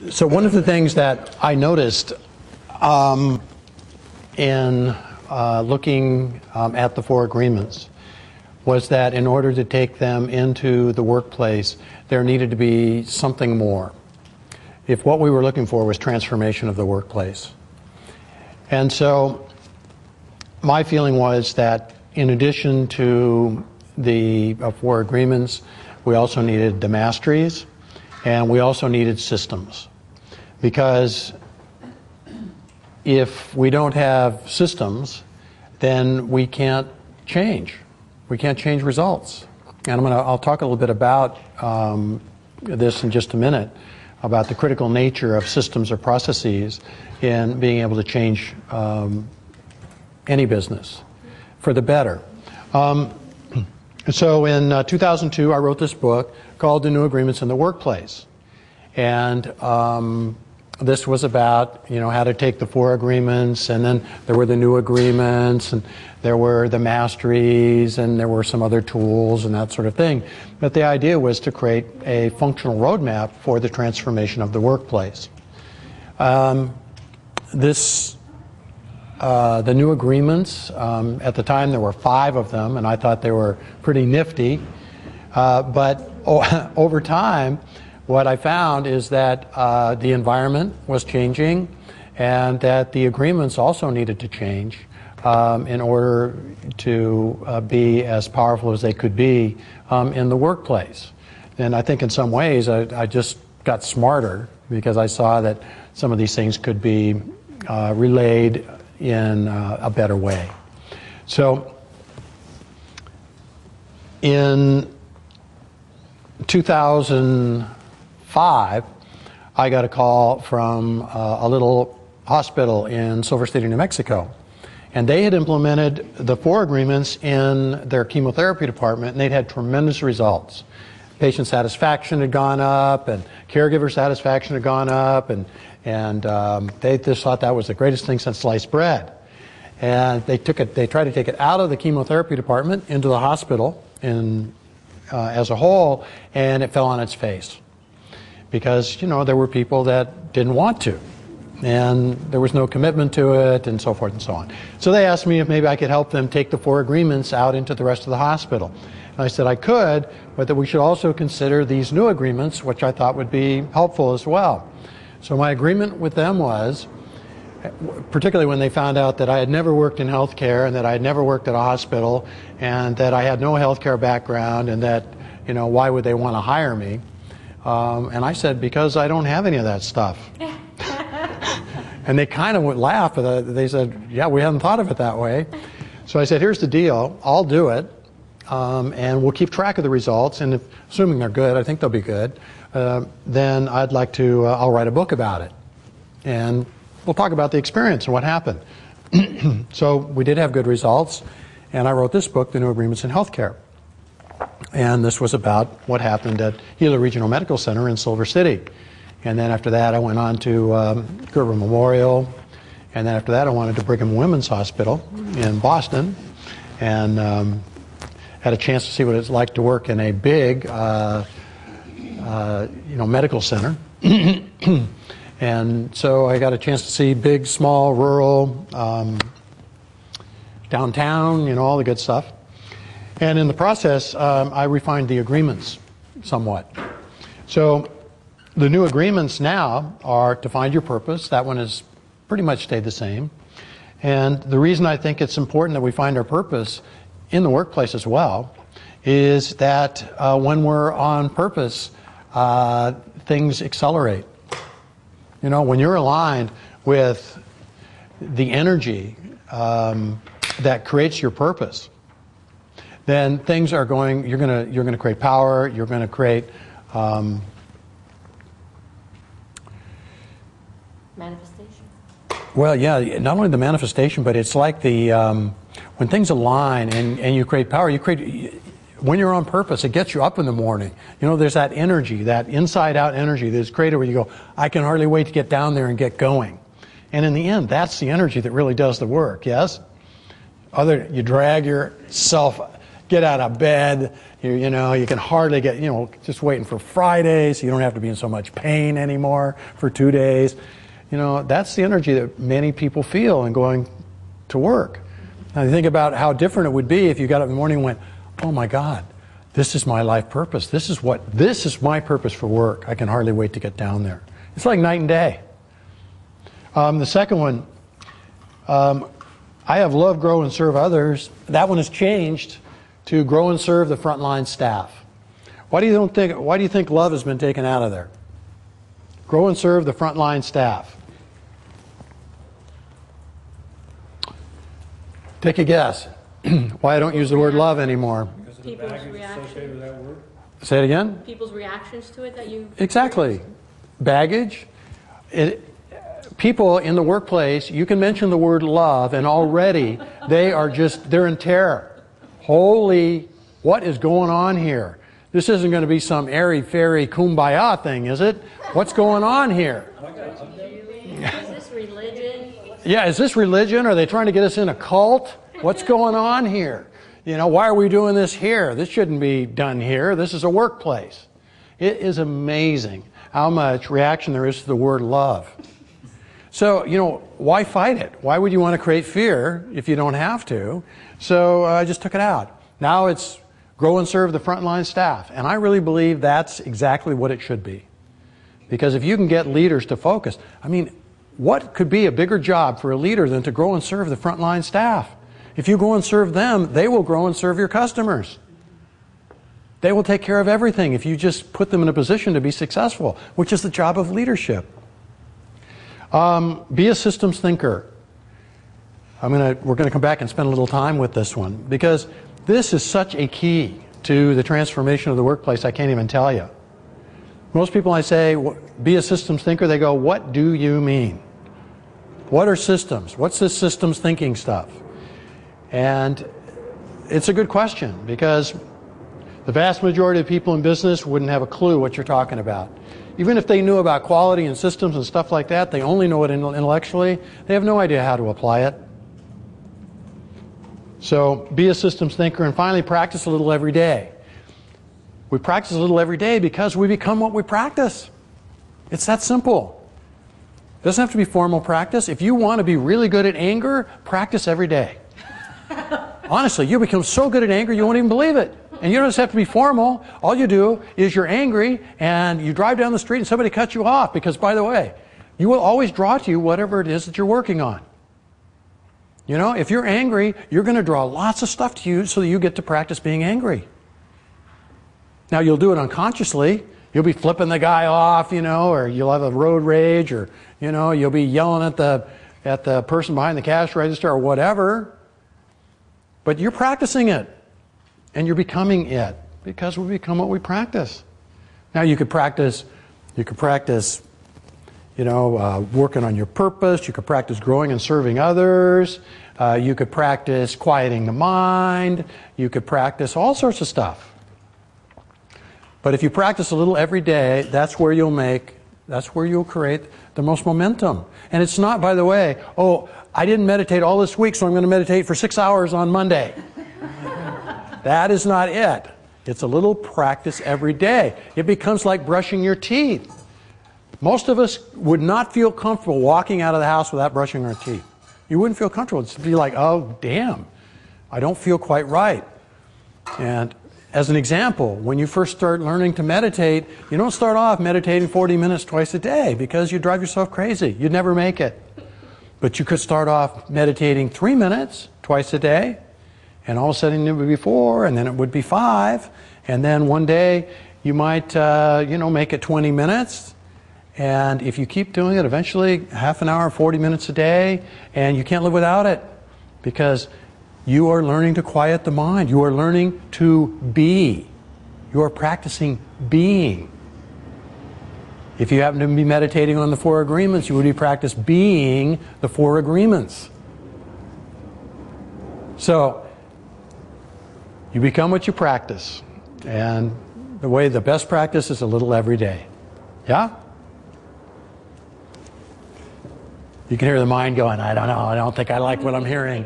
So one of the things that I noticed in looking at the four agreements was that in order to take them into the workplace, there needed to be something more. If what we were looking for was transformation of the workplace. And so my feeling was that in addition to the four agreements, we also needed the masteries, and we also needed systems. Because if we don't have systems, then we can't change. We can't change results. And I'll talk a little bit about this in just a minute, about the critical nature of systems or processes in being able to change any business for the better. So in 2002, I wrote this book called The New Agreements in the Workplace. And this was about, how to take the four agreements, and then there were the new agreements, and there were the masteries, and there were some other tools and that sort of thing. But the idea was to create a functional roadmap for the transformation of the workplace. The new agreements, at the time there were 5 of them, and I thought they were pretty nifty. But over time, what I found is that the environment was changing, and that the agreements also needed to change in order to be as powerful as they could be in the workplace. And I think in some ways I just got smarter because I saw that some of these things could be relayed in a better way. So in 2005, I got a call from a little hospital in Silver City, New Mexico. And they had implemented the 4 agreements in their chemotherapy department, and they'd had tremendous results. Patient satisfaction had gone up, and caregiver satisfaction had gone up, and they just thought that was the greatest thing since sliced bread. And they tried to take it out of the chemotherapy department into the hospital as a whole, and it fell on its face. Because, there were people that didn't want to, and there was no commitment to it, and so forth and so on. So they asked me if maybe I could help them take the 4 agreements out into the rest of the hospital. And I said I could, but that we should also consider these new agreements, which I thought would be helpful as well. So my agreement with them was, particularly when they found out that I had never worked in healthcare, and that I had never worked at a hospital, and that I had no healthcare background, and that, why would they want to hire me? And I said, because I don't have any of that stuff. And they kind of would laugh, but they said, yeah, we hadn't thought of it that way. So I said, here's the deal, I'll do it, and we'll keep track of the results, and assuming they're good, I think they'll be good, then I'd like to, I'll write a book about it. And we'll talk about the experience and what happened. So we did have good results, and I wrote this book, The New Agreements in Healthcare. And this was about what happened at Gila Regional Medical Center in Silver City. And then after that, I went on to Gerber Memorial. And then after that, I went to Brigham Women's Hospital in Boston, and had a chance to see what it's like to work in a big, medical center. And so I got a chance to see big, small, rural, downtown, all the good stuff. And in the process, I refined the agreements somewhat. So the new agreements now are to find your purpose. That one has pretty much stayed the same. And the reason I think it's important that we find our purpose in the workplace as well is that when we're on purpose, things accelerate. When you're aligned with the energy that creates your purpose, then things are going. You're going to create power. You're going to create manifestation. Well, yeah. Not only the manifestation, but it's like the when things align and you create power. When you're on purpose, it gets you up in the morning. There's that energy, that inside-out energy that's created where you go, I can hardly wait to get down there and get going. And in the end, that's the energy that really does the work, yes? You drag yourself, get out of bed. You know, you can hardly get, you know, just waiting for Friday so you don't have to be in so much pain anymore for 2 days. You know, that's the energy that many people feel in going to work. Now, you think about how different it would be if you got up in the morning and went, oh my God, this is my life purpose. This is my purpose for work. I can hardly wait to get down there. It's like night and day. The second one, I have love, grow, and serve others. That one has changed to grow and serve the frontline staff. Why do you think love has been taken out of there? Grow and serve the frontline staff. Take a guess. Why I don't use the word love anymore. People's reaction. Say it again? People's reactions to it that you... Exactly. Baggage. People in the workplace, you can mention the word love and already they're in terror. Holy, what is going on here? This isn't going to be some airy-fairy kumbaya thing, is it? What's going on here? Is this religion? Yeah, is this religion? Are they trying to get us in a cult? What's going on here? You know, why are we doing this here? This shouldn't be done here. This is a workplace. It is amazing how much reaction there is to the word love. So, you know, why fight it? Why would you want to create fear if you don't have to? So I just took it out. Now it's grow and serve the frontline staff. And I really believe that's exactly what it should be. Because if you can get leaders to focus, I mean, what could be a bigger job for a leader than to grow and serve the frontline staff? If you go and serve them, they will grow and serve your customers. They will take care of everything if you just put them in a position to be successful, which is the job of leadership. Be a systems thinker. We're going to come back and spend a little time with this one because this is such a key to the transformation of the workplace, I can't even tell you. Most people I say, be a systems thinker, they go, what do you mean? What are systems? What's this systems thinking stuff? And it's a good question because the vast majority of people in business wouldn't have a clue what you're talking about. Even if they knew about quality and systems and stuff like that, they only know it intellectually. They have no idea how to apply it. So be a systems thinker and finally practice a little every day. We practice a little every day because we become what we practice. It's that simple. It doesn't have to be formal practice. If you want to be really good at anger, practice every day. Honestly, you become so good at anger you won't even believe it. And you don't just have to be formal. All you do is you're angry and you drive down the street and somebody cuts you off because, by the way, you will always draw to you whatever it is that you're working on. You know, if you're angry, you're going to draw lots of stuff to you so that you get to practice being angry. Now, you'll do it unconsciously. You'll be flipping the guy off, you know, or you'll have a road rage, or, you know, you'll be yelling at the person behind the cash register or whatever. But you're practicing it. And you're becoming it because we become what we practice. Now you could practice, you know, working on your purpose. You could practice growing and serving others. You could practice quieting the mind. You could practice all sorts of stuff. But if you practice a little every day, that's where you'll create the most momentum. And it's not, by the way, oh, I didn't meditate all this week, so I'm going to meditate for 6 hours on Monday. That is not it. It's a little practice every day. It becomes like brushing your teeth. Most of us would not feel comfortable walking out of the house without brushing our teeth. You wouldn't feel comfortable. It'd be like, oh, damn, I don't feel quite right. And as an example, when you first start learning to meditate, you don't start off meditating 40 minutes twice a day because you drive yourself crazy. You'd never make it. But you could start off meditating 3 minutes twice a day. And all of a sudden it would be 4, and then it would be 5. And then one day you might, you know, make it 20 minutes. And if you keep doing it, eventually half an hour, 40 minutes a day, and you can't live without it. Because you are learning to quiet the mind. You are learning to be. You are practicing being. If you happen to be meditating on the 4 agreements, you would be practicing being the 4 agreements. So, you become what you practice. And the best practice is a little every day. Yeah? You can hear the mind going, I don't know, I don't think I like what I'm hearing.